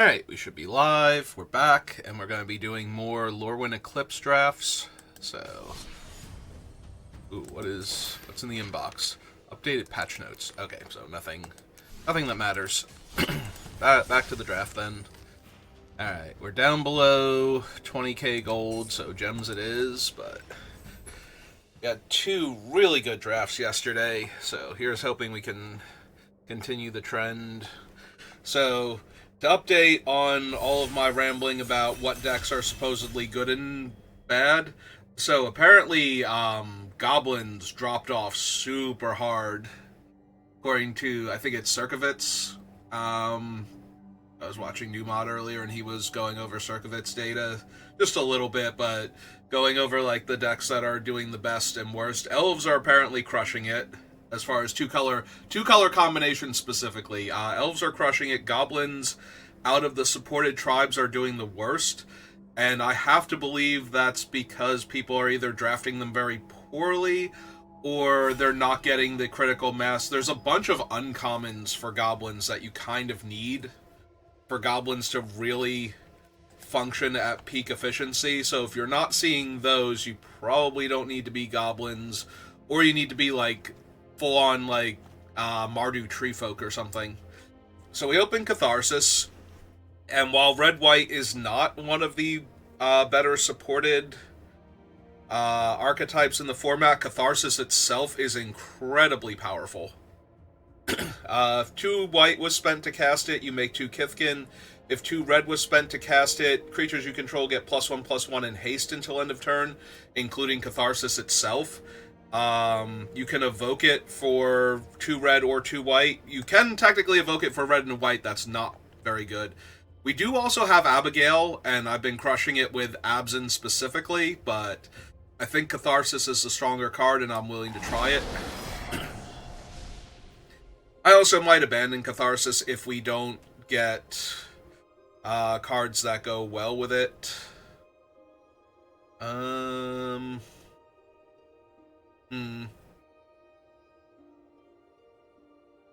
Alright, we should be live. We're back, and we're going to be doing more Lorwyn Eclipsed drafts. So, what's in the inbox? Updated patch notes. Okay, so nothing that matters. Back to the draft then. Alright, we're down below 20k gold, so gems it is, but we got two really good drafts yesterday, so here's hoping we can continue the trend. So, to update on all of my rambling about what decks are supposedly good and bad, so apparently Goblins dropped off super hard, according to, I think it's Circovitz. I was watching New Mod earlier, and he was going over Circovitz data just a little bit, but going over like the decks that are doing the best and worst. Elves are apparently crushing it as far as two color combinations specifically. Elves are crushing it. Goblins, out of the supported tribes, are doing the worst, and I have to believe that's because people are either drafting them very poorly or they're not getting the critical mass. There's a bunch of uncommons for goblins that you kind of need for goblins to really function at peak efficiency. So if you're not seeing those, you probably don't need to be goblins, or you need to be like full on like Mardu Treefolk or something. So we open Catharsis, and while red-white is not one of the better supported archetypes in the format, Catharsis itself is incredibly powerful. If 2 white was spent to cast it, you make 2 Kithkin. If 2 red was spent to cast it, creatures you control get +1/+1 in haste until end of turn, including Catharsis itself. You can evoke it for 2 red or 2 white. You can technically evoke it for red and white. That's not very good. We do also have Abigail, and I've been crushing it with Abzin specifically, but I think Catharsis is the stronger card, and I'm willing to try it. I also might abandon Catharsis if we don't get cards that go well with it.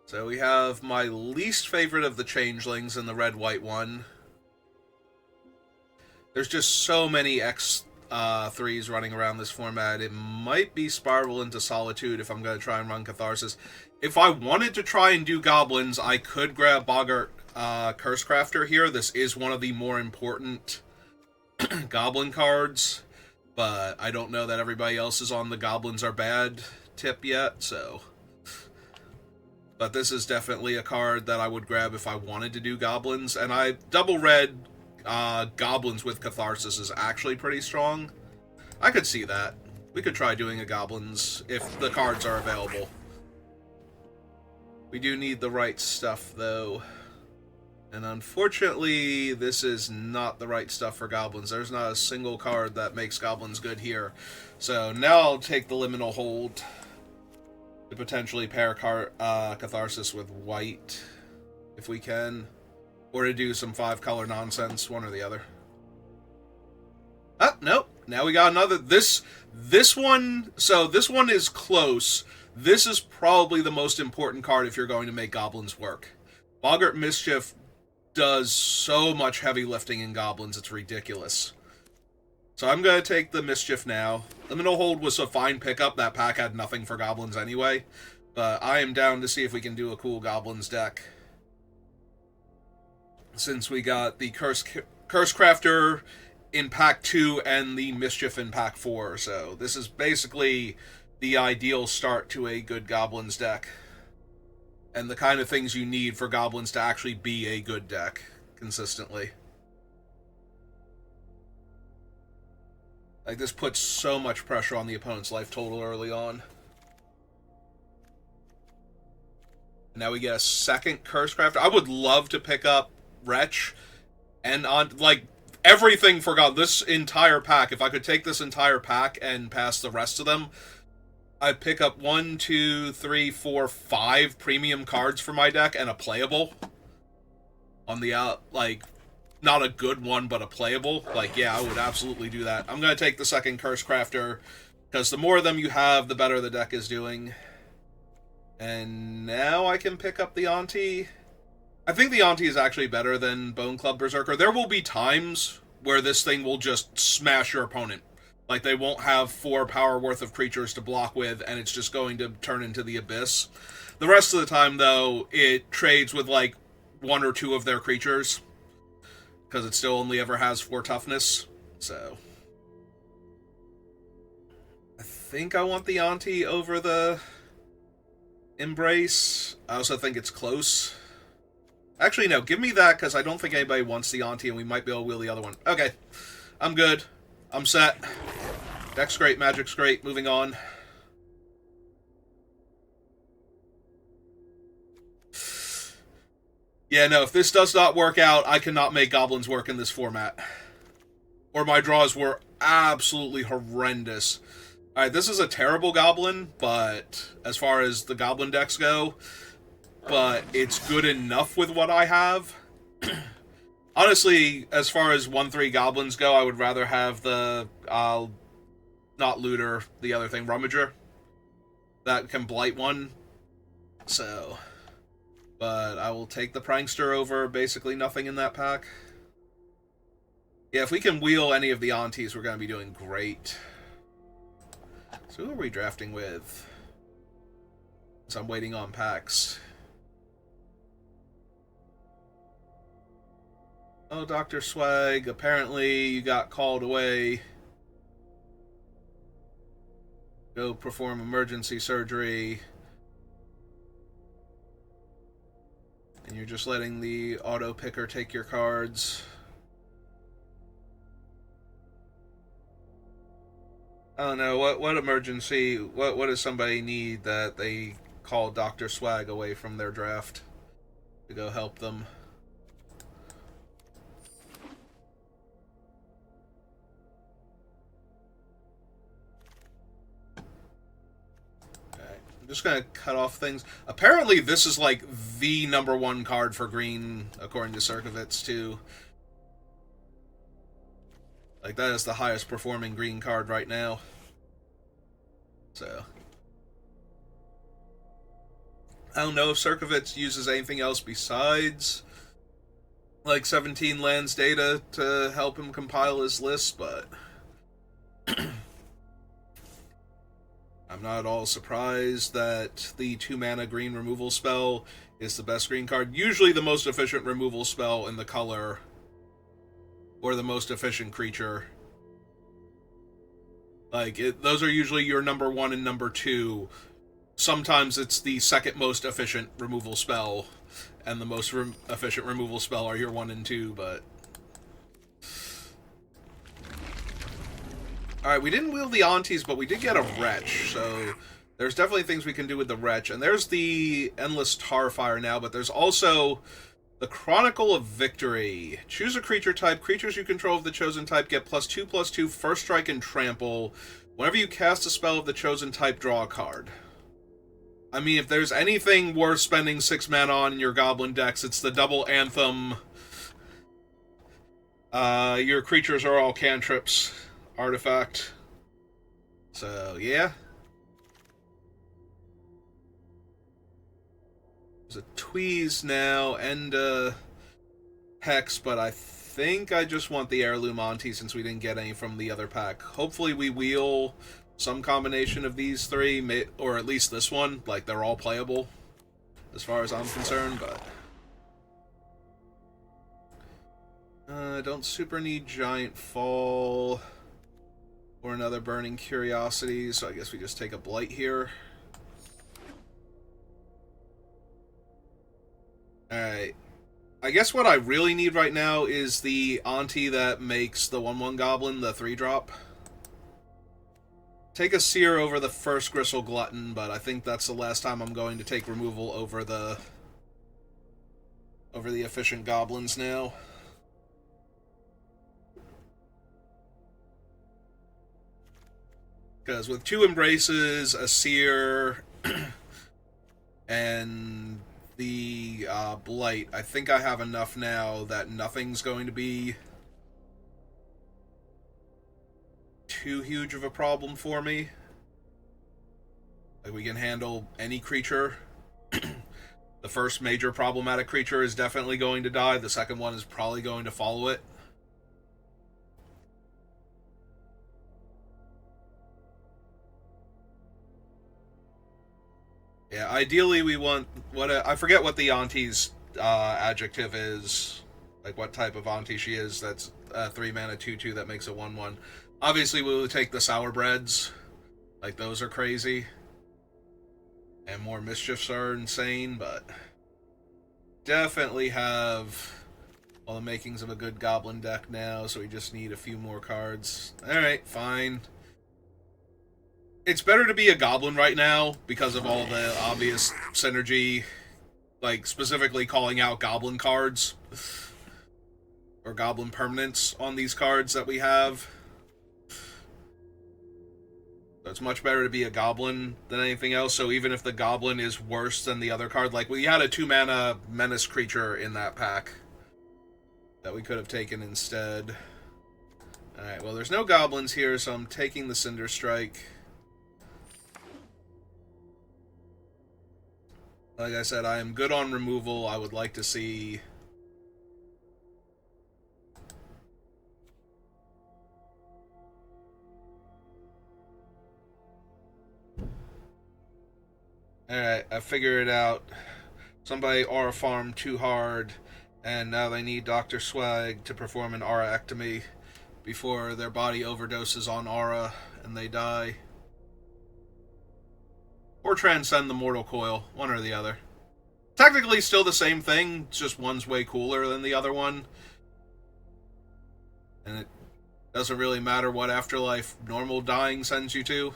So we have my least favorite of the changelings in the red-white one. There's just so many X3s running around this format. It might be Spiral into Solitude if I'm going to try and run Catharsis. If I wanted to try and do goblins, I could grab Boggart Cursecrafter here. This is one of the more important goblin cards, but I don't know that everybody else is on the goblins are bad tip yet, so. But this is definitely a card that I would grab if I wanted to do goblins, and I double red goblins with Catharsis is actually pretty strong. I could see that. We could try doing a goblins if the cards are available. We do need the right stuff, though. And unfortunately, this is not the right stuff for goblins. There's not a single card that makes goblins good here. So now I'll take the Liminal Hold to potentially pair Catharsis with white, if we can. Or to do some 5-color nonsense, one or the other. Oh, nope. Now we got another. This one, so this one is close. This is probably the most important card if you're going to make goblins work. Boggart Mischief does so much heavy lifting in goblins, it's ridiculous. So I'm going to take the Mischief now. Liminal Hold was a fine pickup. That pack had nothing for goblins anyway. But I am down to see if we can do a cool goblins deck. Since we got the Cursecrafter in pack 2 and the Mischief in pack 4. So this is basically the ideal start to a good goblins deck. And the kind of things you need for goblins to actually be a good deck consistently. Like, this puts so much pressure on the opponent's life total early on. Now we get a second Cursecrafter. I would love to pick up Wretch and on like everything for God. This entire pack, if I could take this entire pack and pass the rest of them, I'd pick up 1, 2, 3, 4, 5 premium cards for my deck and a playable. On the like, not a good one, but a playable. Like, yeah, I would absolutely do that. I'm going to take the second Cursecrafter, because the more of them you have, the better the deck is doing. And now I can pick up the Auntie. I think the Auntie is actually better than Bone Club Berserker. There will be times where this thing will just smash your opponent. Like, they won't have 4 power worth of creatures to block with, and it's just going to turn into the Abyss. The rest of the time, though, it trades with, like, 1 or 2 of their creatures, because it still only ever has 4 toughness, so... I think I want the Auntie over the Embrace. I also think it's close. Actually, no, give me that, because I don't think anybody wants the Auntie, and we might be able to wheel the other one. Okay, I'm good. I'm set. Deck's great, Magic's great. Moving on. Yeah, no, if this does not work out, I cannot make Goblins work in this format. Or my draws were absolutely horrendous. Alright, this is a terrible Goblin, but as far as the Goblin decks go, but it's good enough with what I have. Honestly, as far as 1/3 Goblins go, I would rather have the, not Looter, the other thing, Rummager. That can blight one. So, but I will take the Prankster over basically nothing in that pack. Yeah, if we can wheel any of the Aunties, we're going to be doing great. So who are we drafting with? So I'm waiting on packs. Oh, Dr. Swag, apparently you got called away. Go perform emergency surgery. And you're just letting the auto picker take your cards. I don't know, what emergency, what does somebody need that they call Dr. Swag away from their draft to go help them? I'm just gonna cut off things. Apparently this is like the #1 card for green, according to Circovitz, too. Like, that is the highest performing green card right now. So, I don't know if Circovitz uses anything else besides, like, 17 lands data to help him compile his list, but I'm not at all surprised that the 2-mana green removal spell is the best green card. Usually the most efficient removal spell in the color, or the most efficient creature. Like, those are usually your #1 and #2. Sometimes it's the second most efficient removal spell, and the most efficient removal spell are your 1 and 2, but... Alright, we didn't wheel the Aunties, but we did get a Wretch, so there's definitely things we can do with the Wretch. And there's the Endless Tarfire now, but there's also the Chronicle of Victory. Choose a creature type. Creatures you control of the chosen type get +2/+2, first strike, and trample. Whenever you cast a spell of the chosen type, draw a card. I mean, if there's anything worth spending 6 mana on in your Goblin decks, it's the double Anthem. Your creatures are all cantrips. Artifact. So, yeah. There's a Tweeze now, and a Hex, but I think I just want the Heirloom Auntie since we didn't get any from the other pack. Hopefully we wheel some combination of these 3, or at least this one. Like, they're all playable, as far as I'm concerned, but... I don't super need Giant Fall... or another Burning Curiosity, so I guess we just take a Blight here. Alright. I guess what I really need right now is the Auntie that makes the 1/1 Goblin, the 3-drop. Take a Seer over the first Gristle Glutton, but I think that's the last time I'm going to take removal over the efficient Goblins now. Because with 2 Embraces, a Seer, and the Blight, I think I have enough now that nothing's going to be too huge of a problem for me. Like, we can handle any creature. The first major problematic creature is definitely going to die. The second one is probably going to follow it. Yeah, ideally we want I forget what the auntie's adjective is, like what type of auntie she is. That's 3 mana 2/2 that makes a 1/1. Obviously, we will take the sour breads, like those are crazy, and more mischiefs are insane, but definitely have all the makings of a good goblin deck now. So we just need a few more cards. All right, fine. It's better to be a goblin right now because of all the obvious synergy, like specifically calling out goblin cards or goblin permanents on these cards that we have. So it's much better to be a goblin than anything else. So even if the goblin is worse than the other card, like we had a 2-mana menace creature in that pack that we could have taken instead. Alright, well there's no goblins here, so I'm taking the Cinder Strike. Like I said, I am good on removal. I would like to see... Alright, I figured it out. Somebody aura farmed too hard, and now they need Dr. Swag to perform an aura-ectomy before their body overdoses on aura and they die. Or transcend the Mortal Coil, one or the other. Technically still the same thing, just one's way cooler than the other one. And it doesn't really matter what afterlife normal dying sends you to.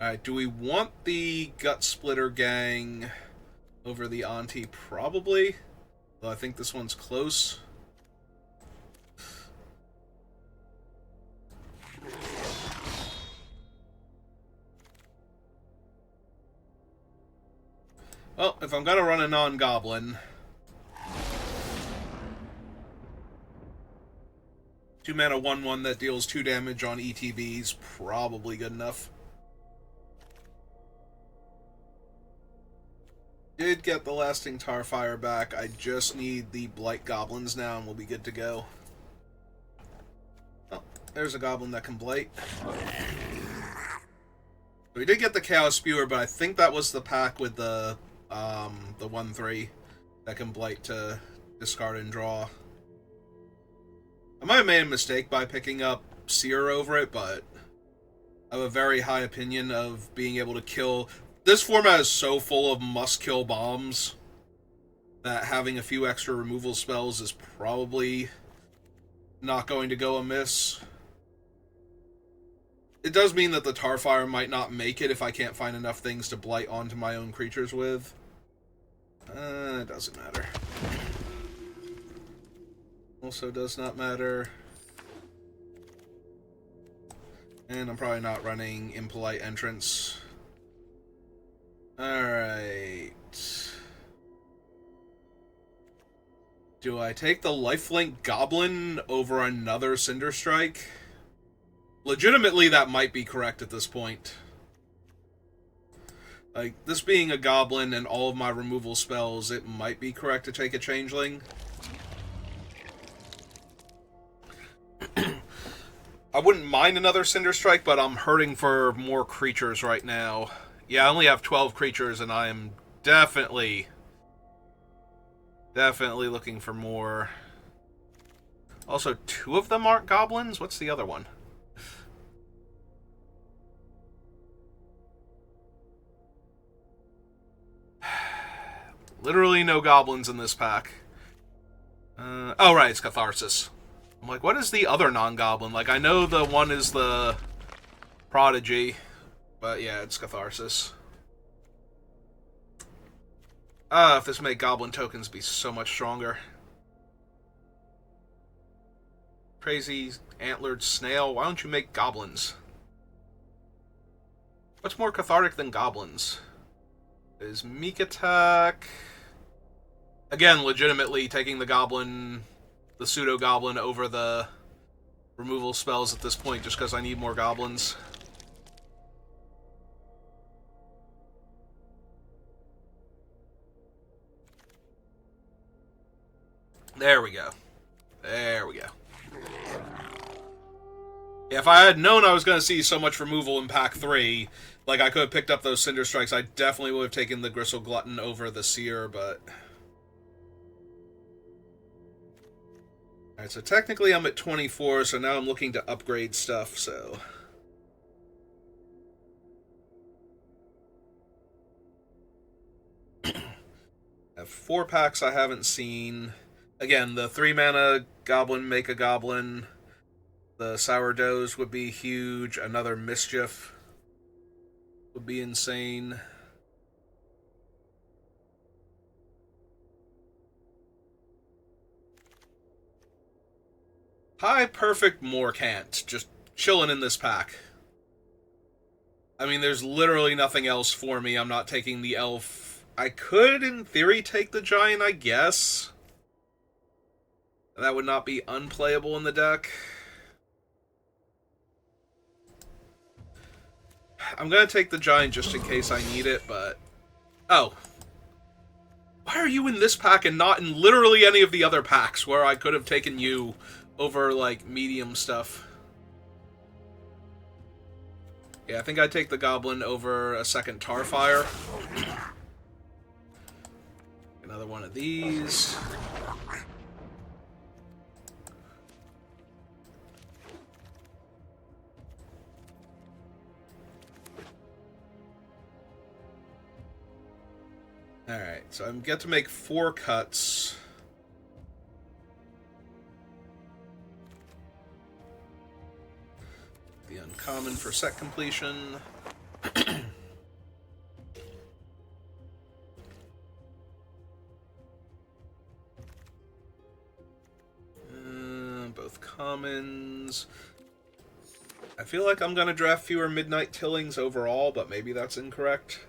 Alright, do we want the Gut Splitter Gang over the Auntie? Probably. Though I think this one's close. Well, if I'm gonna run a non-goblin... 2-mana 1/1 that deals 2 damage on ETB's probably good enough. Did get the Lasting Tarfire back. I just need the Blight Goblins now and we'll be good to go. Oh, there's a Goblin that can Blight. We did get the Chaos Spewer, but I think that was the pack with the 1/3 that can Blight to discard and draw. I might have made a mistake by picking up Seer over it, but I have a very high opinion of being able to kill... This format is so full of must-kill bombs that having a few extra removal spells is probably not going to go amiss. It does mean that the Tarfire might not make it if I can't find enough things to Blight onto my own creatures with. It doesn't matter. Also does not matter. And I'm probably not running Impolite Entrance. Alright. Do I take the Lifelink Goblin over another Cinder Strike? Legitimately, that might be correct at this point. Like, this being a Goblin and all of my removal spells, it might be correct to take a Changeling. I wouldn't mind another Cinder Strike, but I'm hurting for more creatures right now. Yeah, I only have 12 creatures, and I am definitely looking for more. Also, 2 of them aren't goblins? What's the other one? Literally no goblins in this pack. Oh, right, it's Catharsis. I'm like, what is the other non-goblin? Like, I know the one is the Prodigy, but yeah, it's Catharsis. If this made goblin tokens be so much stronger. Crazy antlered snail, why don't you make goblins? What's more cathartic than goblins? Is Meek Attack... Again, legitimately taking the goblin, the pseudo-goblin over the removal spells at this point just because I need more goblins. There we go. There we go. Yeah, if I had known I was going to see so much removal in pack 3, like I could have picked up those Cinder Strikes, I definitely would have taken the Gristle Glutton over the Seer, but... Alright, so technically I'm at 24, so now I'm looking to upgrade stuff, so... I have 4 packs I haven't seen. Again, the 3-mana Goblin, make a Goblin. The Sourdoughs would be huge. Another Mischief would be insane. Hi, Perfect Morcant. Just chilling in this pack. I mean, there's literally nothing else for me. I'm not taking the Elf. I could, in theory, take the Giant, I guess. That would not be unplayable in the deck. I'm going to take the Giant just in case I need it, but... Oh. Why are you in this pack and not in literally any of the other packs where I could have taken you over, like, medium stuff? Yeah, I think I'd take the Goblin over a second Tarfire. Another one of these. Alright, so I get to make 4 cuts. The uncommon for set completion. Both commons. I feel like I'm going to draft fewer Midnight Tillings overall, but maybe that's incorrect.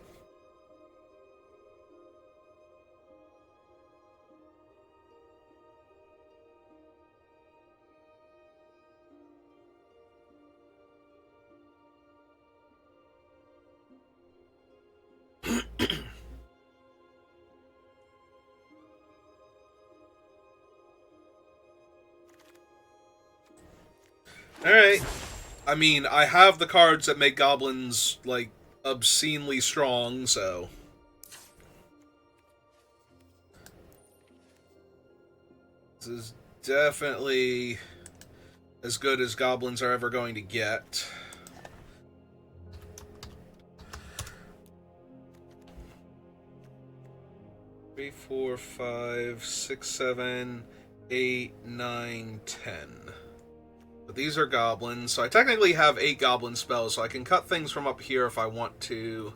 Alright. I mean, I have the cards that make goblins, like, obscenely strong, so... This is definitely as good as goblins are ever going to get. Three, 4, 5, 6, 7, 8, 9, 10. But these are goblins, so I technically have 8 goblin spells, so I can cut things from up here if I want to.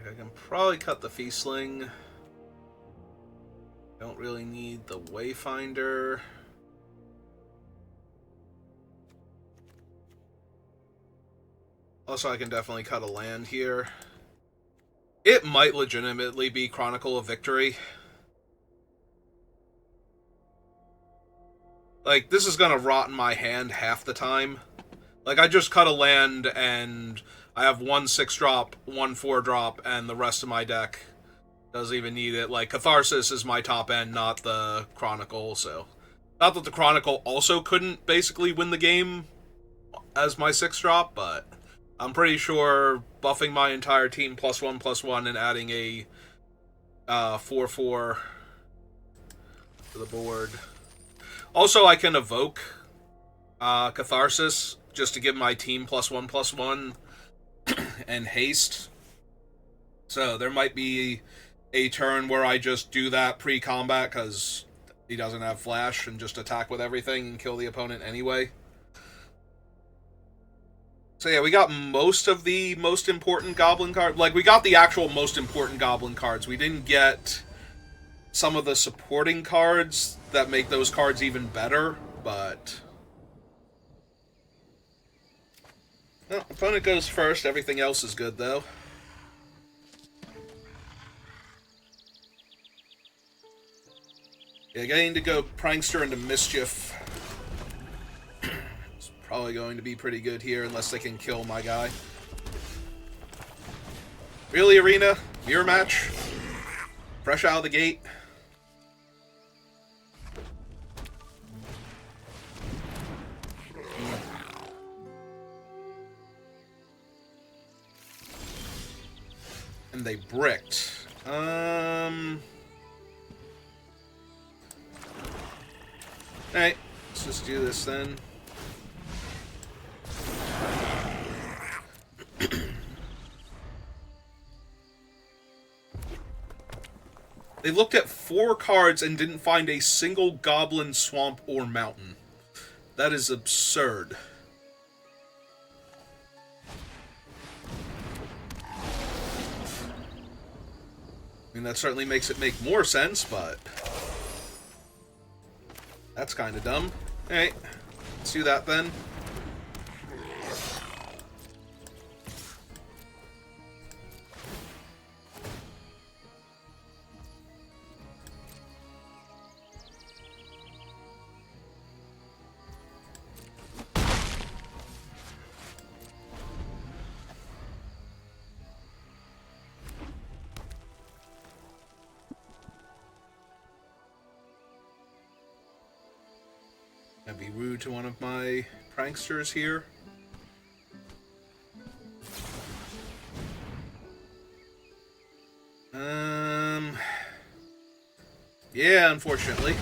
I can probably cut the Feastling. Don't really need the Wayfinder. Also, I can definitely cut a land here. It might legitimately be Chronicle of Victory. Like, this is gonna rot in my hand half the time. Like, I just cut a land, and I have 1 6-drop, 1 4-drop, and the rest of my deck doesn't even need it. Like, Catharsis is my top end, not the Chronicle, so... Not that the Chronicle also couldn't basically win the game as my 6-drop, but... I'm pretty sure buffing my entire team +1/+1 and adding a 4/4 to the board. Also, I can evoke Catharsis just to give my team +1/+1 and haste. So there might be a turn where I just do that pre-combat because he doesn't have flash and just attack with everything and kill the opponent anyway. So yeah, we got most of the most important goblin cards. Like, we got the actual most important goblin cards. We didn't get some of the supporting cards that make those cards even better, but... Well, opponent goes first. Everything else is good, though. Yeah, getting to go Prankster into Mischief probably going to be pretty good here unless they can kill my guy. Really, Arena? Mirror match? Fresh out of the gate? And they bricked. Alright, let's just do this then. They looked at 4 cards and didn't find a single goblin, swamp, or mountain. That is absurd. I mean, that certainly makes it make more sense, but that's kind of dumb. Alright, let's do that then. I'd be rude to one of my pranksters here. Yeah, unfortunately.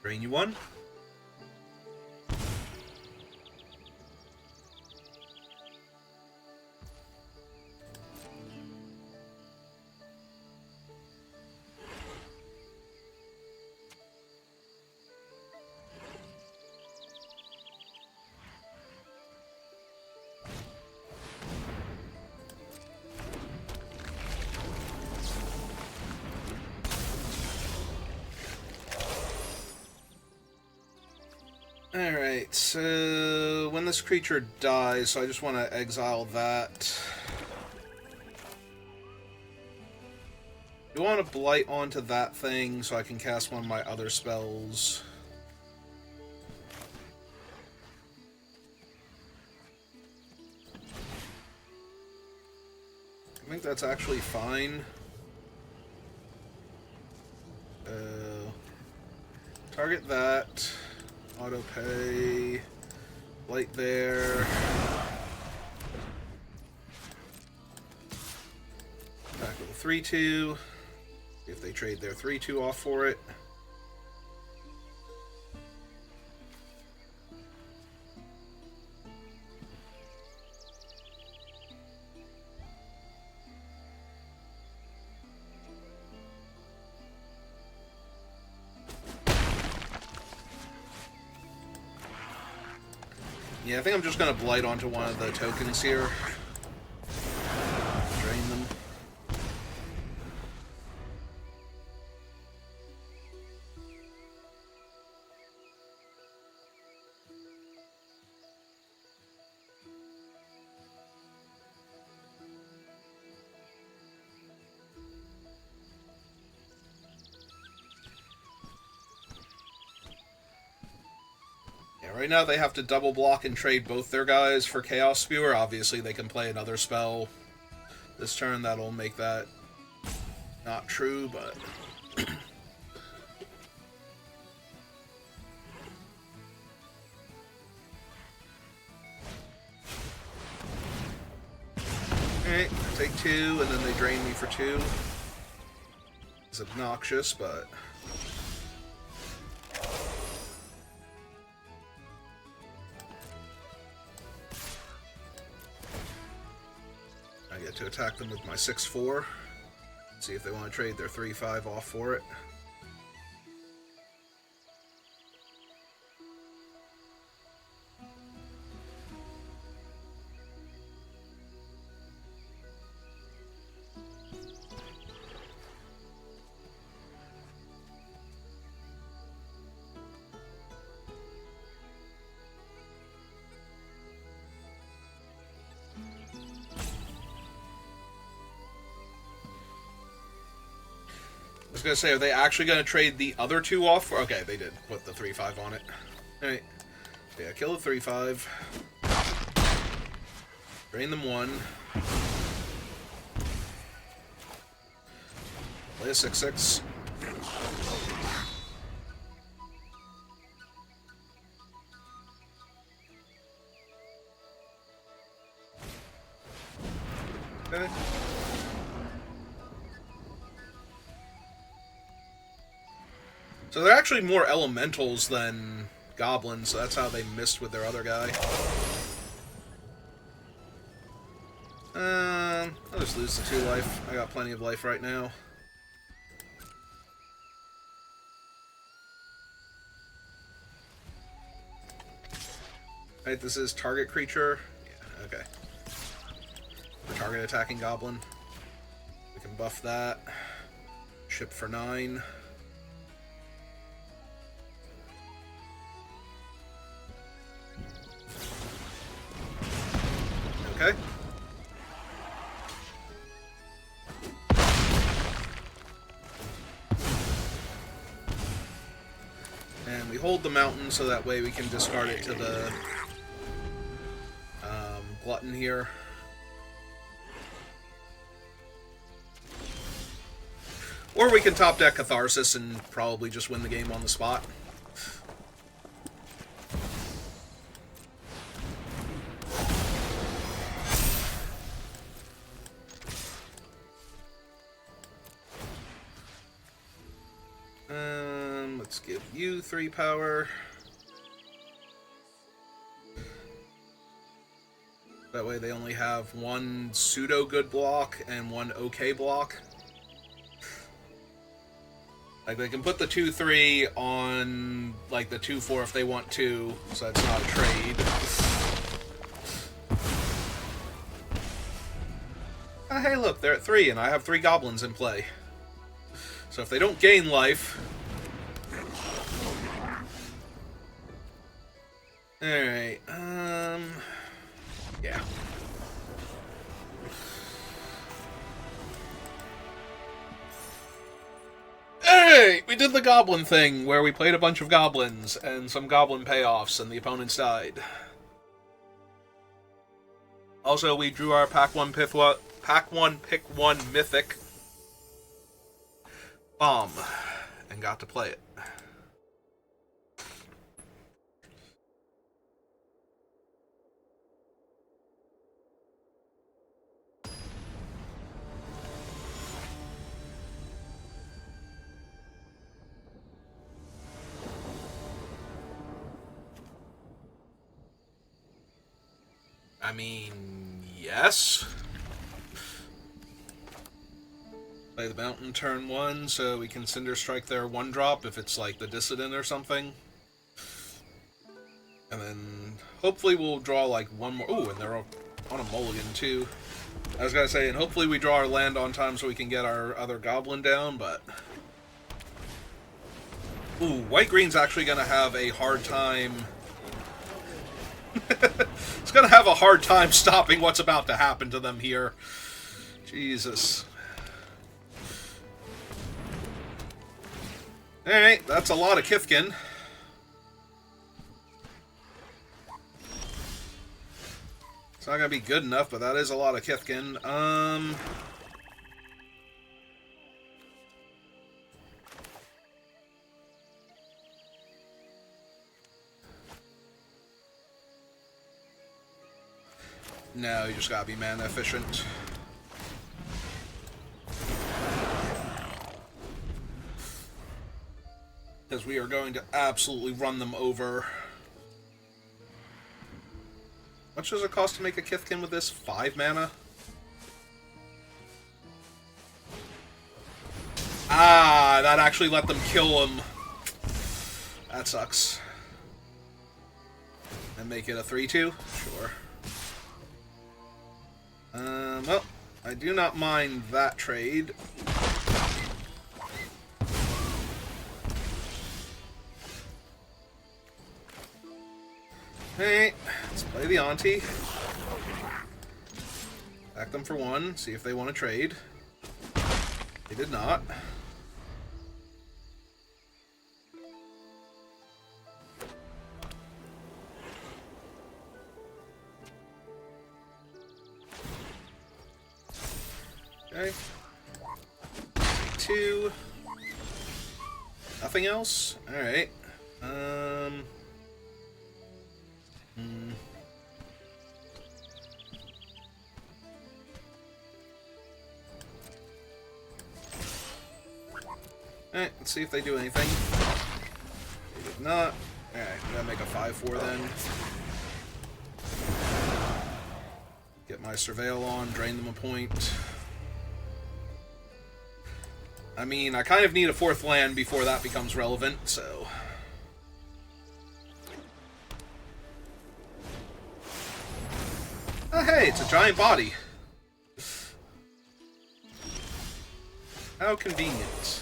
Drain you one. Alright, so when this creature dies, so I just want to exile that. You want to blight onto that thing so I can cast one of my other spells. I think that's actually fine. Target that. Auto pay. Light there. Back with a 3/2. If they trade their 3/2 off for it. Yeah, I think I'm just going to blight onto one of the tokens here. Drain them. Right now they have to double block and trade both their guys for Chaos Spewer. Obviously they can play another spell this turn that'll make that not true, but... Alright, take 2, and then they drain me for 2. It's obnoxious, but... to attack them with my 6/4. See if they want to trade their 3/5 off for it. was gonna say, are they actually gonna trade the other two off? Okay, they did put the 3/5 on it. Alright. Yeah, kill the 3/5. Drain them 1. Play a 6/6. Okay. So they're actually more elementals than goblins, so that's how they missed with their other guy. I'll just lose the 2 life. I got plenty of life right now. Right, this is target creature. Yeah, okay. For target attacking goblin. We can buff that. Ship for 9. Okay. And we hold the mountain so that way we can discard it to the glutton here. Or we can top deck Catharsis and probably just win the game on the spot. Let's give you 3 power. That way they only have 1 pseudo-good block and 1 okay block. Like, they can put the 2/3 on, like, the 2/4 if they want to, so it's not a trade. Hey, look, they're at 3, and I have 3 goblins in play. So if they don't gain life... Alright, yeah. Alright, we did the goblin thing, where we played a bunch of goblins, and some goblin payoffs, and the opponents died. Also, we drew our Pack 1 Pick 1 Mythic Bomb, and got to play it. I mean, yes. Play the mountain turn 1, so we can Cinder Strike their 1-drop if it's like the Dissident or something. And then hopefully we'll draw like 1 more. Ooh, and they're on a mulligan too. I was gonna say, and hopefully we draw our land on time so we can get our other goblin down, but... Ooh, white-green's actually gonna have a hard time... It's gonna have a hard time stopping what's about to happen to them here. Jesus. Alright, that's a lot of Kithkin. It's not gonna be good enough, but that is a lot of Kithkin. No, you just gotta be mana efficient. Because we are going to absolutely run them over. How much does it cost to make a Kithkin with this? 5 mana? Ah, that actually let them kill him. That sucks. And make it a 3/2? Sure. Well, I do not mind that trade. Hey, let's play the Auntie. Back them for 1, see if they want to trade. They did not. Okay. 2. Nothing else? Alright. Alright, let's see if they do anything. They did not. Alright, I'm gonna make a 5-4 then. Get my Surveil on, drain them a point. I mean, I kind of need a 4th land before that becomes relevant, so... Oh, hey, it's a giant body. How convenient.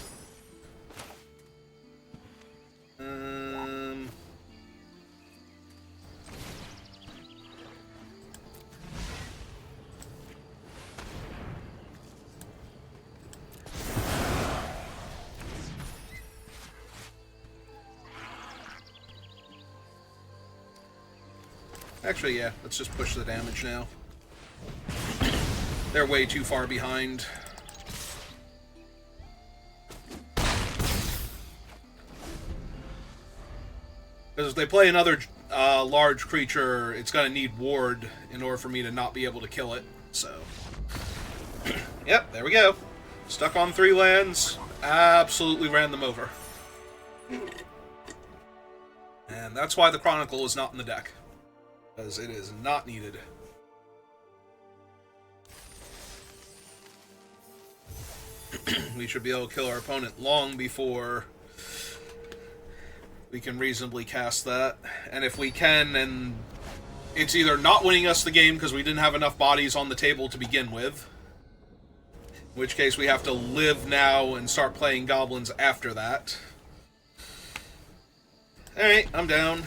Actually, yeah, let's just push the damage now. They're way too far behind. Because if they play another large creature, it's going to need ward in order for me to not be able to kill it. So, yep, there we go. Stuck on 3 lands. Absolutely ran them over. And that's why the Chronicle is not in the deck. Because it is not needed. We should be able to kill our opponent long before we can reasonably cast that. And if we can, and it's either not winning us the game because we didn't have enough bodies on the table to begin with, in which case we have to live now and start playing goblins after that. Alright, I'm down.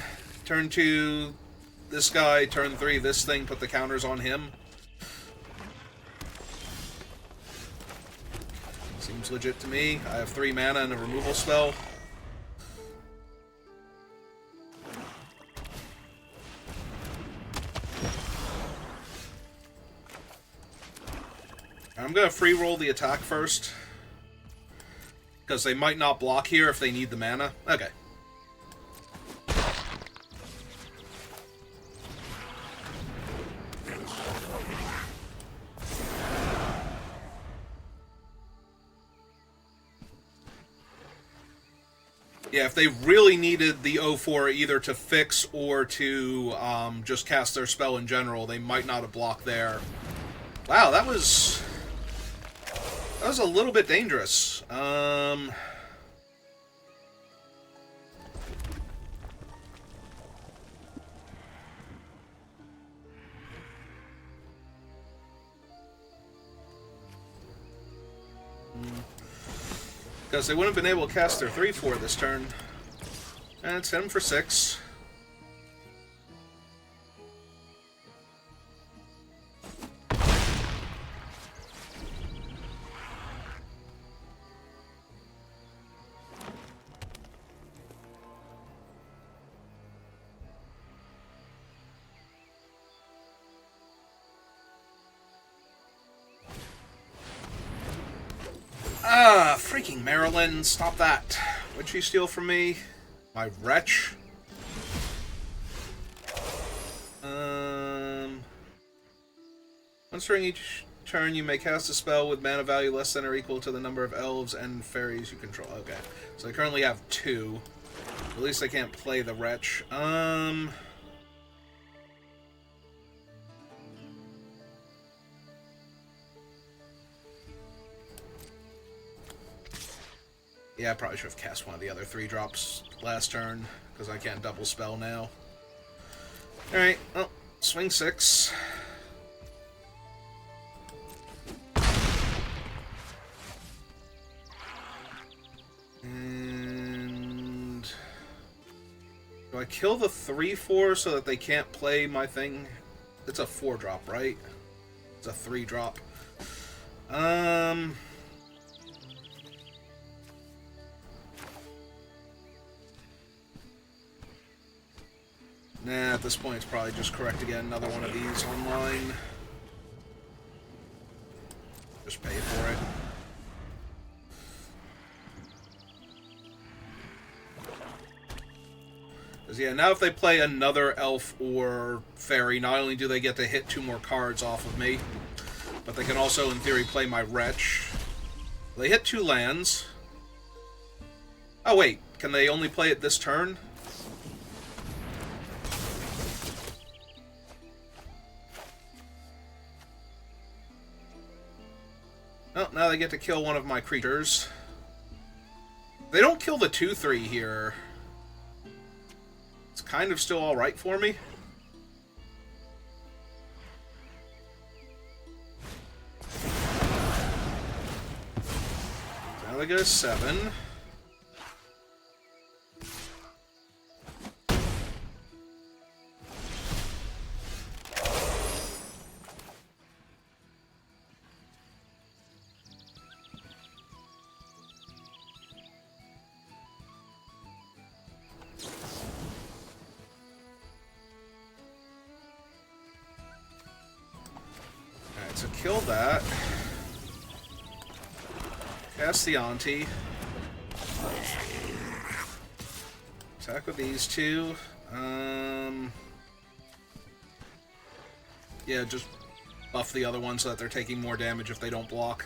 Turn 2, this guy. Turn 3, this thing. Put the counters on him. Seems legit to me. I have 3 mana and a removal spell. I'm going to free roll the attack first. Because they might not block here if they need the mana. Okay. Yeah, if they really needed the 0-4 either to fix or to just cast their spell in general, they might not have blocked there. Wow, that was a little bit dangerous. Because they wouldn't have been able to cast their 3-4 this turn. And it's hit him for 6. Ah, freaking Marilyn, stop that. What'd she steal from me? My wretch? Once during each turn, you may cast a spell with mana value less than or equal to the number of elves and fairies you control. Okay, so I currently have 2. At least I can't play the wretch. Yeah, I probably should have cast one of the other 3-drops last turn, because I can't double spell now. Alright, well, swing 6. And... do I kill the 3-4 so that they can't play my thing? It's a 4-drop, right? It's a 3-drop. Nah, at this point it's probably just correct to get another one of these online. Just pay for it. Because, yeah, now if they play another elf or fairy, not only do they get to hit 2 more cards off of me, but they can also, in theory, play my Wretch. They hit 2 lands. Oh, wait. Can they only play it this turn? Oh, now they get to kill one of my creatures. They don't kill the 2/3 here. It's kind of still alright for me. Now they go 7. So kill that. Cast the Auntie. Attack with these 2. Yeah, just buff the other one so that they're taking more damage if they don't block.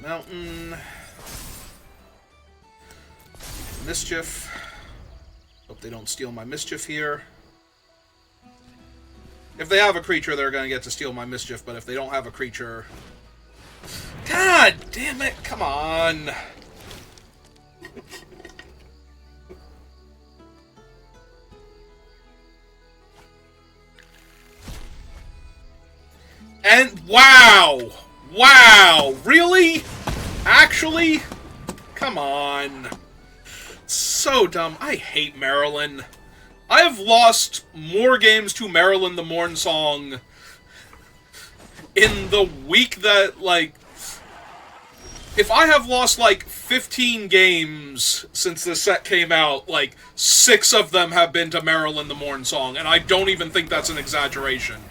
Mountain. Mischief. Hope they don't steal my Mischief here. If they have a creature, they're going to get to steal my Mischief, but if they don't have a creature... God damn it, come on! And wow! Wow! Really? Actually? Come on. So dumb. I hate Marilyn. I have lost more games to Marilyn the Mornsong in the week that, like... If I have lost, like, 15 games since this set came out, like, 6 of them have been to Marilyn the Mornsong, and I don't even think that's an exaggeration.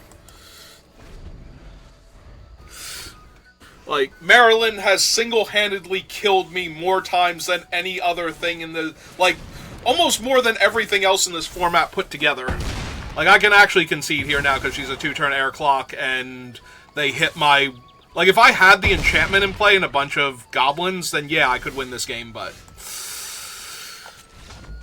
Like, Marilyn has single-handedly killed me more times than any other thing in the... Like, almost more than everything else in this format put together. Like, I can actually concede here now because she's a 2-turn air clock, and they hit my... Like, if I had the enchantment in play and a bunch of goblins, then yeah, I could win this game, but...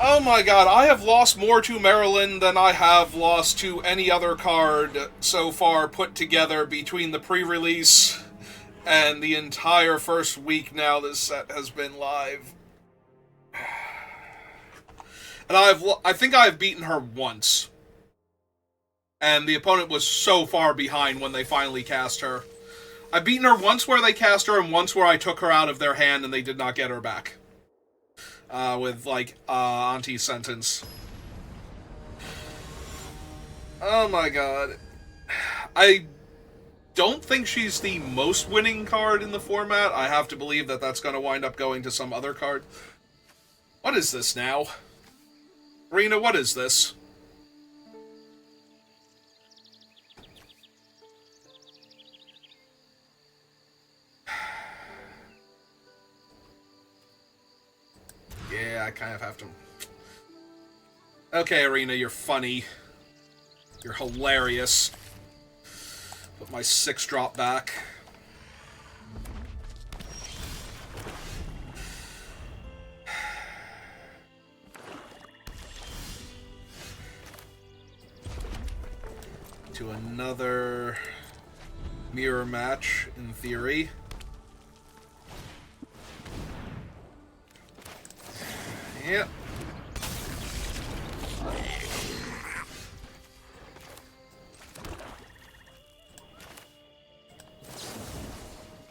Oh my god, I have lost more to Marilyn than I have lost to any other card so far put together between the pre-release... and the entire first week now this set has been live. And I think I've beaten her once. And the opponent was so far behind when they finally cast her. I've beaten her once where they cast her, and once where I took her out of their hand and they did not get her back. With, like, Auntie's Sentence. Oh my god. I don't think she's the most winning card in the format. I have to believe that that's going to wind up going to some other card. What is this now? Rena, what is this? Yeah, I kind of have to... Okay, Arena, you're funny. You're hilarious. Put my 6-drop back. To another mirror match, in theory. Yep.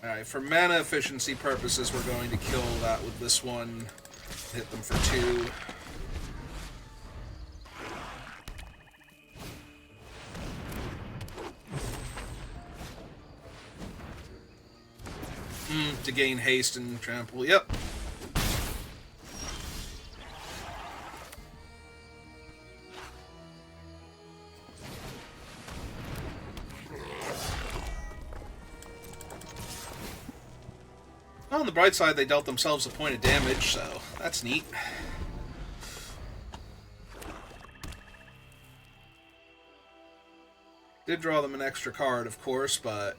Alright, for mana efficiency purposes, we're going to kill that with this one. Hit them for 2. To gain haste and trample. Yep. Well, on the bright side, they dealt themselves a point of damage, so that's neat. Did draw them an extra card, of course, but...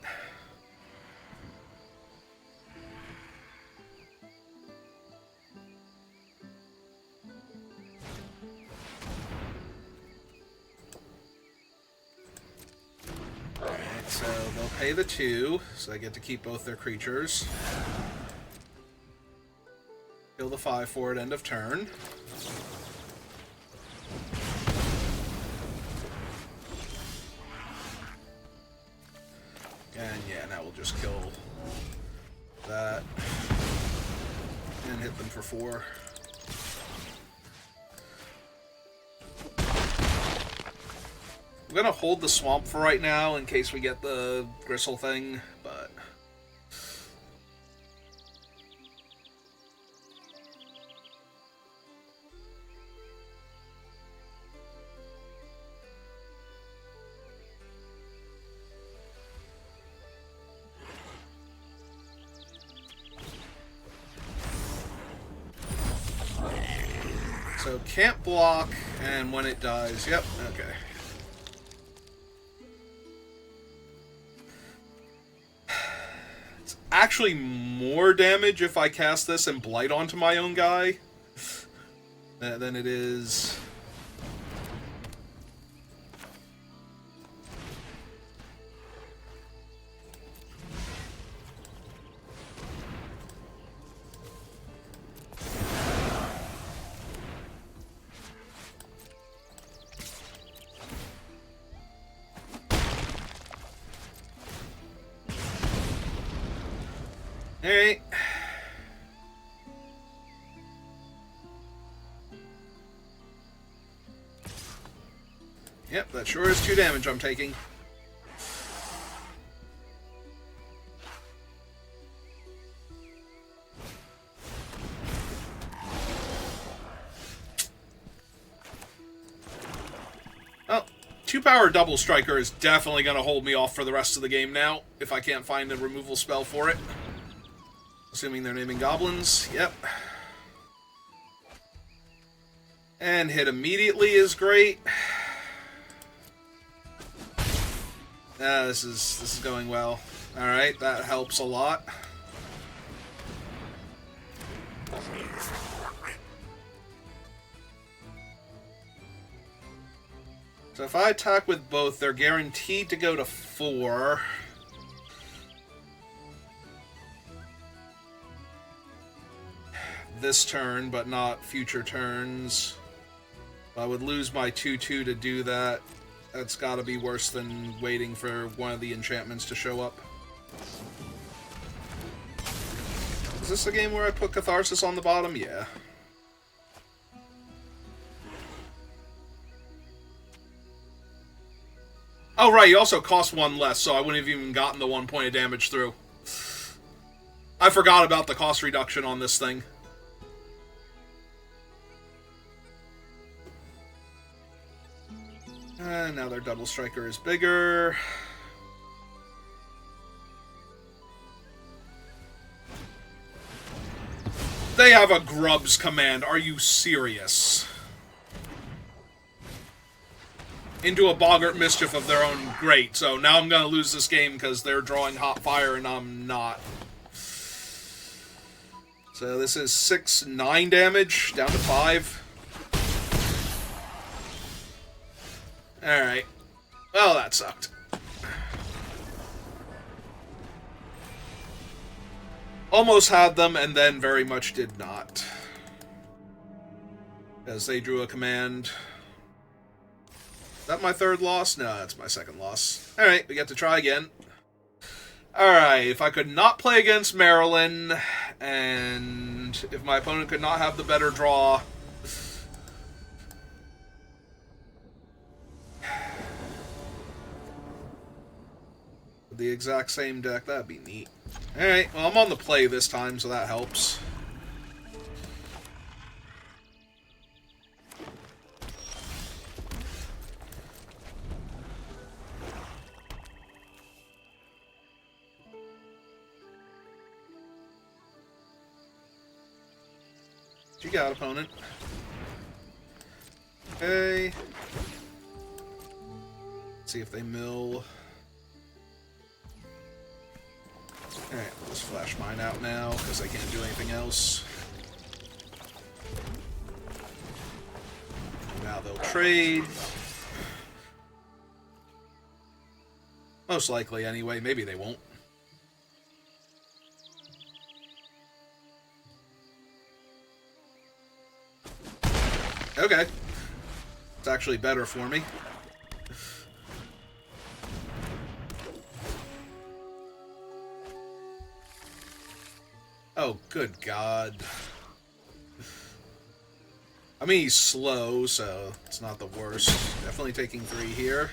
Alright, so they'll pay the 2, so they get to keep both their creatures. Kill the 5 for it, end of turn. And yeah, now we'll just kill that and hit them for 4. I'm gonna hold the swamp for right now in case we get the gristle thing, but... So can't block, and when it dies, yep, okay. It's actually more damage if I cast this and blight onto my own guy than it is... Alright. Yep, that sure is 2 damage I'm taking. Oh, 2-power double striker is definitely going to hold me off for the rest of the game now, if I can't find a removal spell for it. Assuming they're naming goblins. Yep. And hit immediately is great. This is going well. Alright, that helps a lot. So if I attack with both, they're guaranteed to go to 4. This turn, but not future turns. I would lose my 2/2 to do that. That's gotta be worse than waiting for one of the enchantments to show up. Is this a game where I put Catharsis on the bottom? Yeah. Oh, right, you also cost 1 less, so I wouldn't have even gotten the 1 point of damage through. I forgot about the cost reduction on this thing. Now their double striker is bigger. They have a Grubs command. Are you serious? Into a Boggart Mischief of their own. Great. So now I'm going to lose this game because they're drawing Hot Fire and I'm not. So this is 6-9 damage, down to 5. Alright. Well, that sucked. Almost had them, and then very much did not. As they drew a command. Is that my 3rd loss? No, that's my 2nd loss. Alright, we get to try again. Alright, if I could not play against Marilyn, and if my opponent could not have the better draw... the exact same deck, that'd be neat. Alright, well, I'm on the play this time, so that helps. What you got, opponent? Okay. Let's see if they mill. Alright, let's flash mine out now, because I can't do anything else. Now they'll trade. Most likely, anyway. Maybe they won't. Okay. It's actually better for me. Oh, good God. I mean, he's slow, so it's not the worst. Definitely taking 3 here.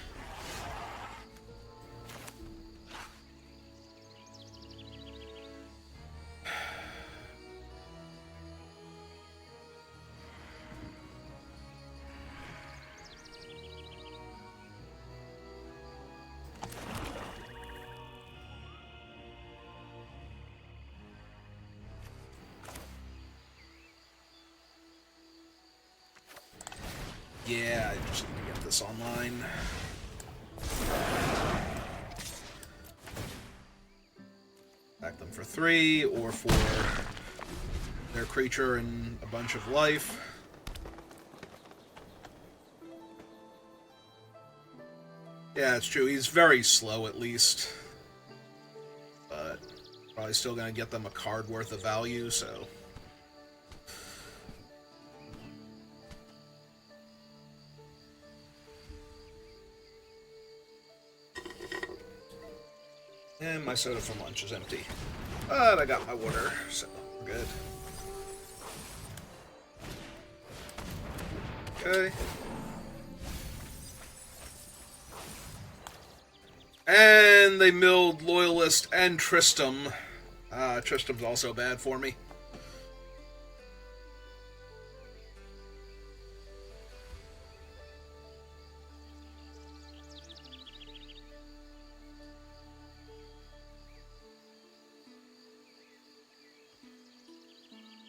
Yeah, I just need to get this online. Back them for 3, or for their creature and a bunch of life. Yeah, it's true. He's very slow, at least. But probably still going to get them a card worth of value, so... And my soda from lunch is empty. But I got my water, so we're good. Okay. And they milled Loyalist and Tristram. Tristram's also bad for me.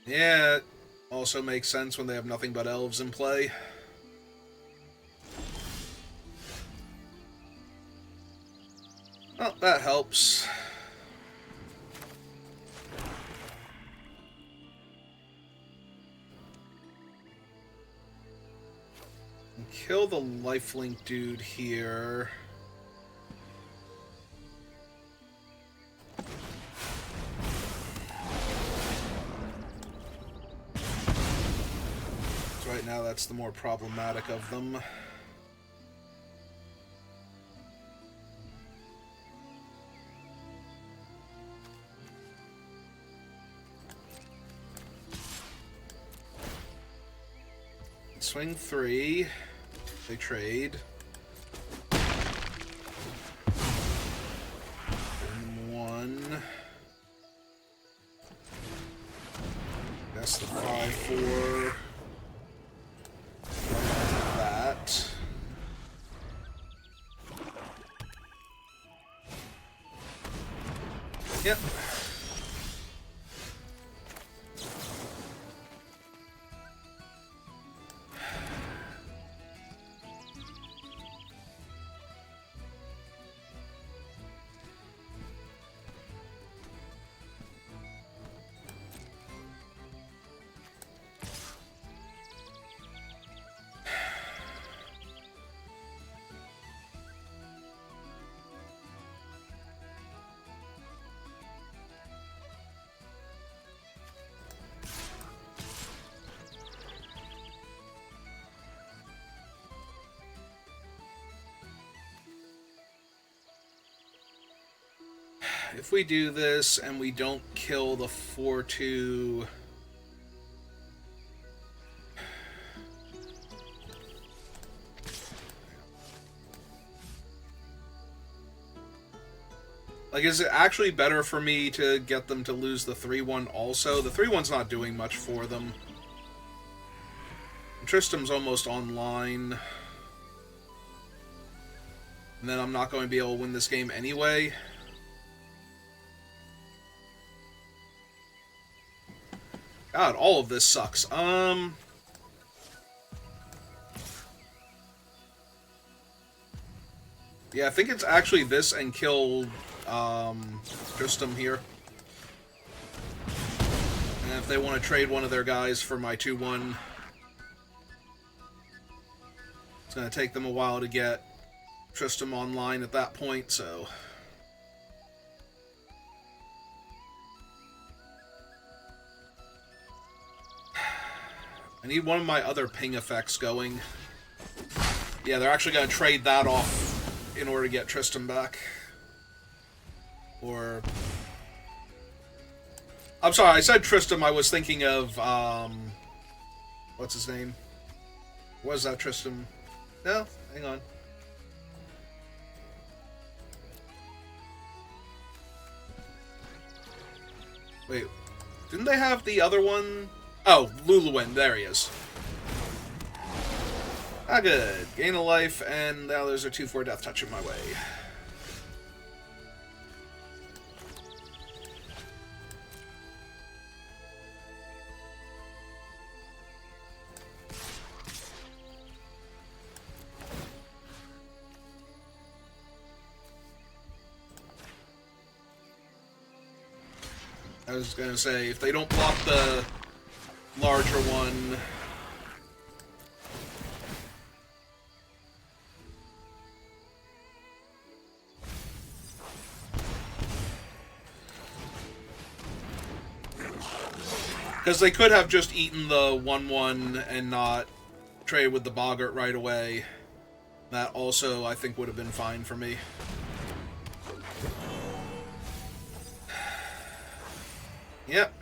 Yeah, it also makes sense when they have nothing but elves in play. Well, that helps. Kill the lifelink dude here. So right now that's the more problematic of them. Swing 3. They trade. And 1. That's the 5-4. That. Yep. If we do this and we don't kill the 4-2... Like, is it actually better for me to get them to lose the 3-1 also? The 3-1's not doing much for them. Tristram's almost online. And then I'm not going to be able to win this game anyway. God, all of this sucks. Yeah, I think it's actually this and kill, Tristram here. And if they want to trade one of their guys for my 2-1, it's going to take them a while to get Tristram online at that point, so... I need one of my other ping effects going. Yeah, they're actually going to trade that off in order to get Tristram back. Or... I'm sorry, I said Tristram, I was thinking of, what's his name? Was that Tristram? No, hang on. Wait, didn't they have the other one? Oh, Lorwyn, there he is. Ah, good. Gain a life, and now there's a 2/4 death touch in my way. I was gonna say, if they don't block the larger one... Because they could have just eaten the 1/1 and not traded with the Boggart right away. That also, I think, would have been fine for me. Yep.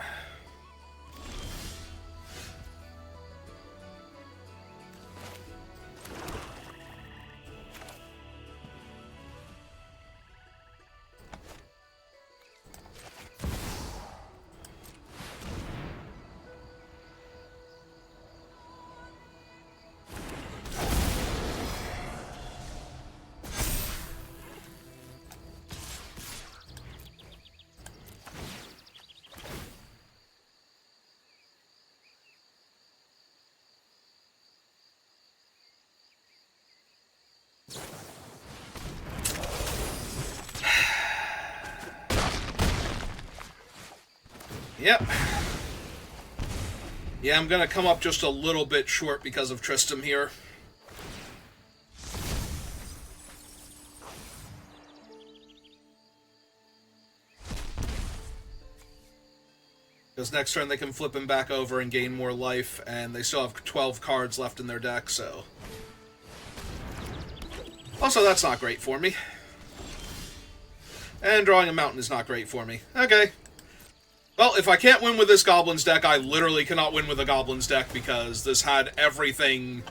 Yep. Yeah, I'm gonna come up just a little bit short because of Tristram here. Because next turn they can flip him back over and gain more life, and they still have 12 cards left in their deck, so... Also, that's not great for me. And drawing a mountain is not great for me. Okay. Well, if I can't win with this Goblin's deck, I literally cannot win with a Goblin's deck, because this had everything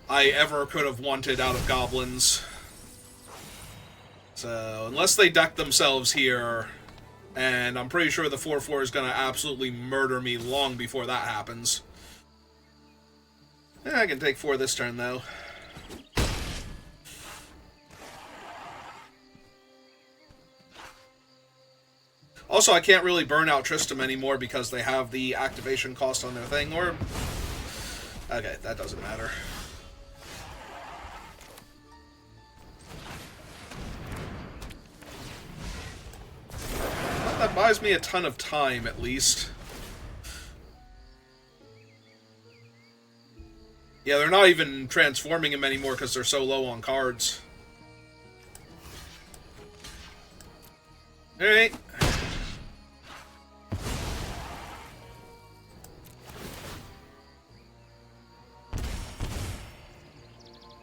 I ever could have wanted out of Goblins. So, unless they deck themselves here, and I'm pretty sure the 4/4 is going to absolutely murder me long before that happens. Yeah, I can take 4 this turn, though. Also, I can't really burn out Tristram anymore because they have the activation cost on their thing, or... Okay, that doesn't matter. Well, that buys me a ton of time, at least. Yeah, they're not even transforming him anymore because they're so low on cards. Alright.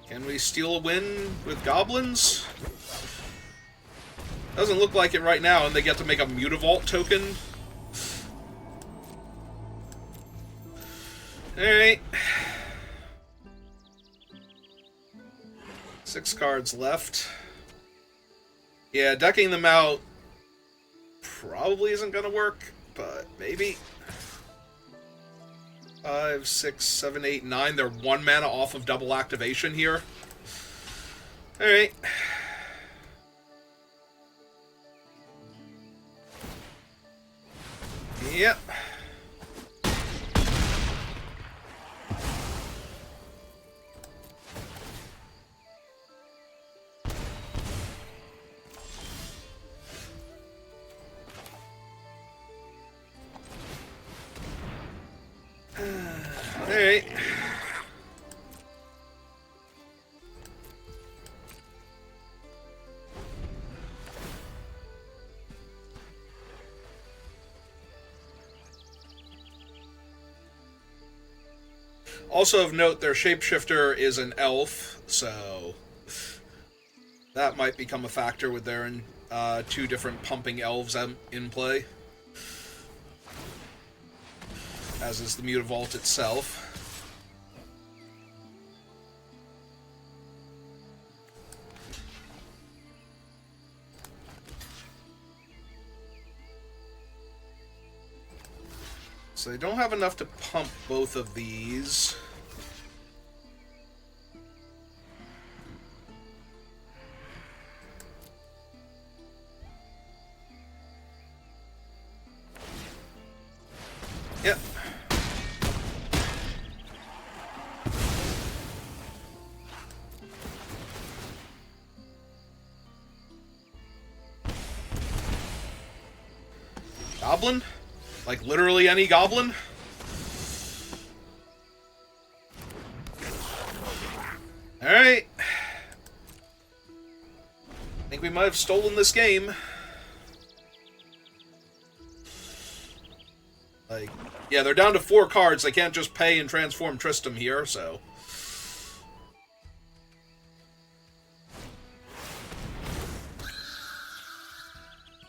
Can we steal a win with Goblins? Doesn't look like it right now, and they get to make a Mutavault token. Alright. 6 cards left. Yeah, decking them out probably isn't gonna work, but maybe. 5, 6, 7, 8, 9. They're 1 mana off of double activation here. Alright. Yep. Also of note, their shapeshifter is an elf, so that might become a factor with their two different pumping elves in play, as is the Mutavault itself. So they don't have enough to pump both of these. Yep. Goblin? Like, literally any goblin? Alright. I think we might have stolen this game. Like, yeah, they're down to 4 cards. They can't just pay and transform Tristram here, so...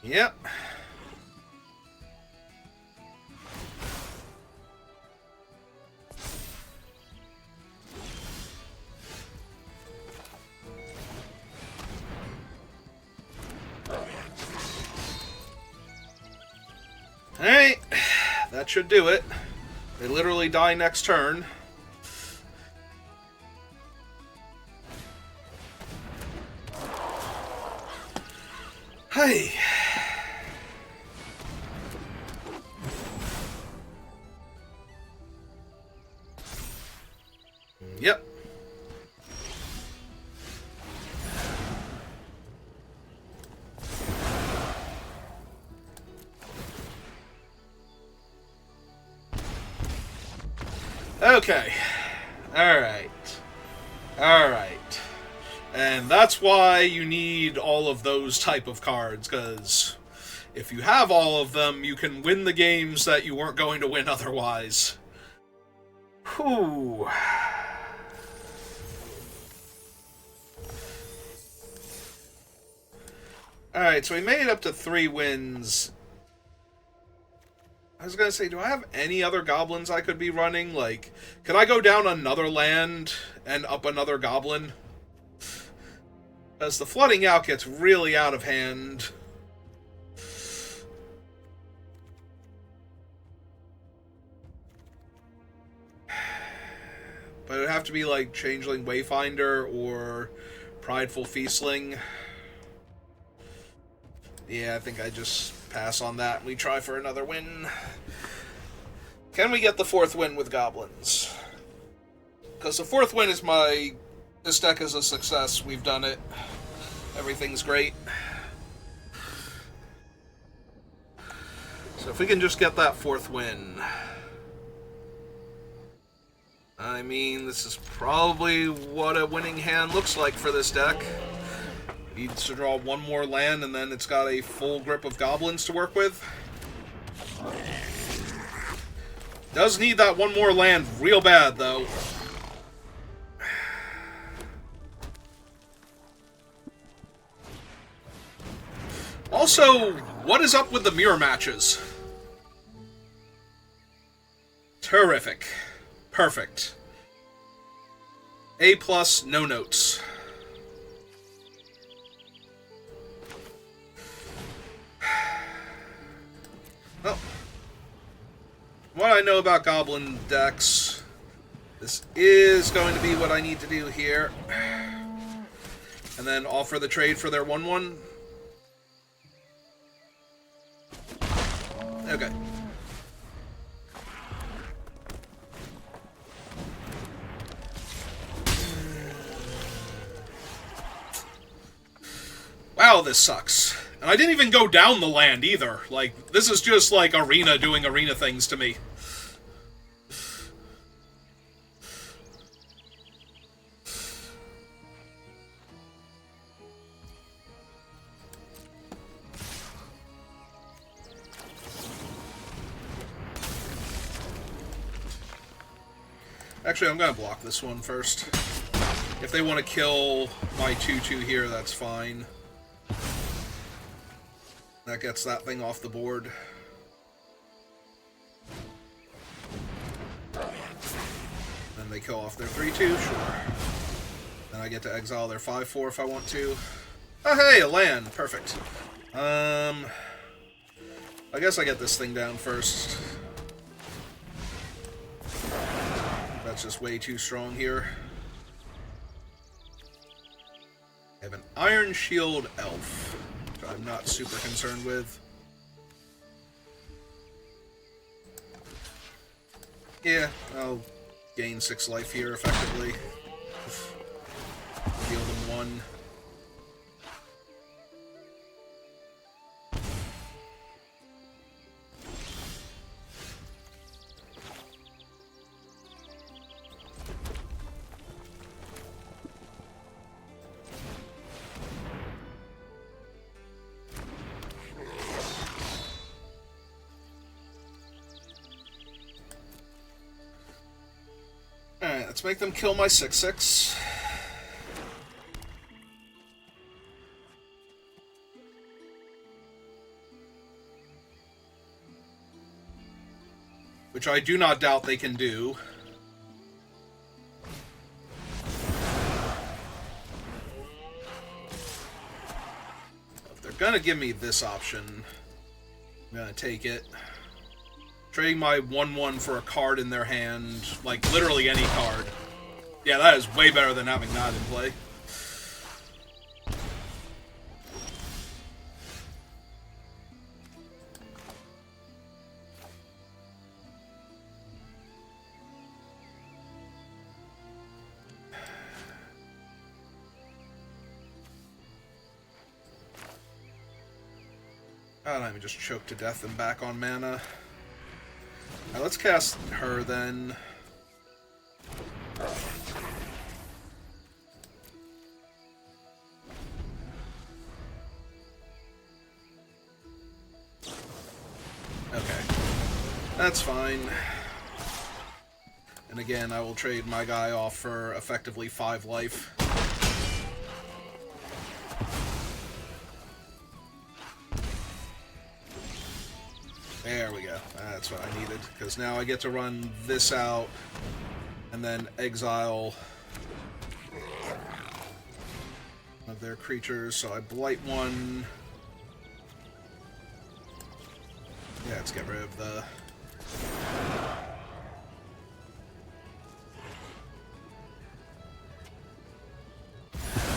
Yep. Alright, that should do it. They literally die next turn. Hey. Yep. Okay. Alright. Alright. And that's why you need all of those type of cards, because if you have all of them, you can win the games that you weren't going to win otherwise. Whew. Alright, so we made it up to 3 wins. I was gonna say, do I have any other goblins I could be running? Like, could I go down another land and up another goblin? Because the flooding out gets really out of hand. But it would have to be like Changeling Wayfinder or Prideful Feastling. Yeah, I think I just pass on that and we try for another win. Can we get the 4th win with goblins? Because the 4th win is my... This deck is a success. We've done it. Everything's great. So if we can just get that 4th win... I mean, this is probably what a winning hand looks like for this deck. Needs to draw 1 more land, and then it's got a full grip of goblins to work with. Does need that 1 more land real bad, though. Also, what is up with the mirror matches? Terrific. Perfect. A+, no notes. Well, what I know about Goblin decks, this is going to be what I need to do here. And then offer the trade for their 1/1. Okay. Wow, this sucks. And I didn't even go down the land either. Like, this is just like Arena doing Arena things to me. Actually, I'm going to block this one first. If they want to kill my 2/2 here, that's fine. That gets that thing off the board. Then they kill off their 3/2, sure. Then I get to exile their 5/4 if I want to. Oh hey, a land! Perfect. I guess I get this thing down first. That's just way too strong here. I have an Iron Shield Elf, which I'm not super concerned with. Yeah, I'll gain 6 life here effectively. Deal them 1. Alright, let's make them kill my 6/6. Which I do not doubt they can do. If they're gonna give me this option, I'm gonna take it. Trading my 1/1 for a card in their hand, like literally any card. Yeah, that is way better than having that in play. Oh, let me just choke to death and back on mana. Now let's cast her then. Okay. That's fine. And again, I will trade my guy off for effectively 5 life. There we go. That's what I needed. Because now I get to run this out and then exile one of their creatures. So I blight 1. Yeah, let's get rid of the...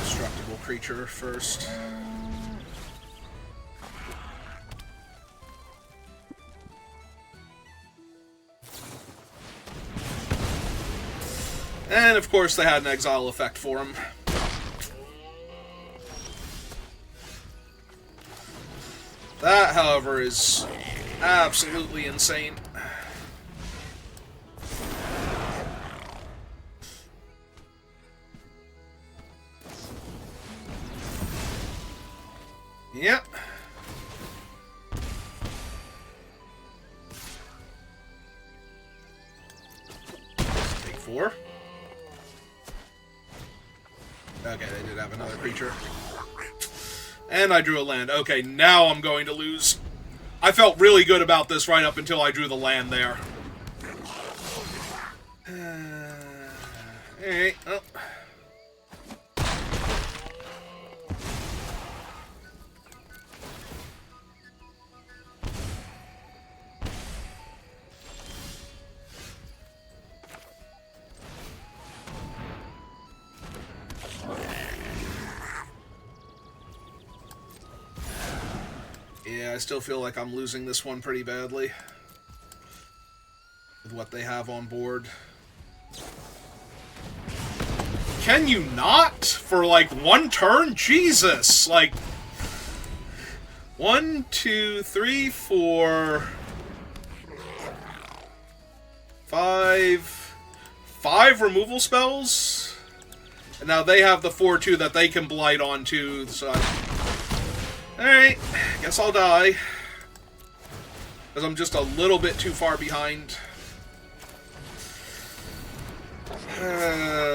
destructible creature first. And, of course, they had an exile effect for him. That, however, is absolutely insane. Yep. Take 4. Okay, they did have another creature. And I drew a land. Okay, now I'm going to lose. I felt really good about this right up until I drew the land there. Alright, oh. Yeah, I still feel like I'm losing this one pretty badly with what they have on board. Can you not? For like 1 turn? Jesus! Like 1, 2, 3, 4, 5 removal spells? And now they have the 4/2 that they can blight onto, so alright, guess I'll die. Because I'm just a little bit too far behind.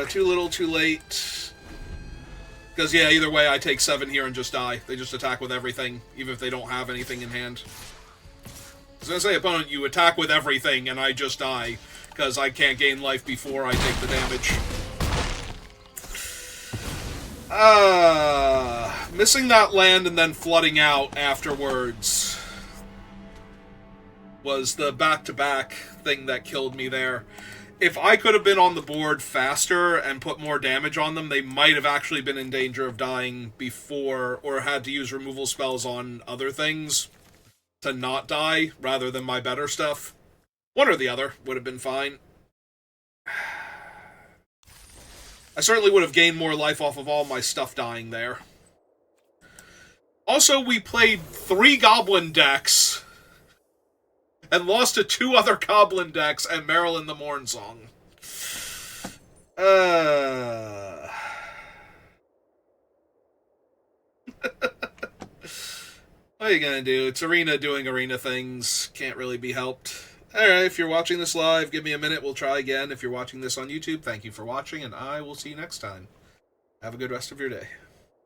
Too little, too late. Because, yeah, either way, I take 7 here and just die. They just attack with everything, even if they don't have anything in hand. I was going to say, opponent, you attack with everything, and I just die. Because I can't gain life before I take the damage. Missing that land and then flooding out afterwards was the back-to-back thing that killed me there. If I could have been on the board faster and put more damage on them, they might have actually been in danger of dying before, or had to use removal spells on other things to not die, rather than my better stuff. One or the other would have been fine. I certainly would have gained more life off of all my stuff dying there. Also, we played 3 Goblin decks and lost to 2 other Goblin decks and Marilyn the Mornsong. What are you gonna do? It's Arena doing Arena things. Can't really be helped. Alright, if you're watching this live, give me a minute, we'll try again. If you're watching this on YouTube, thank you for watching, and I will see you next time. Have a good rest of your day.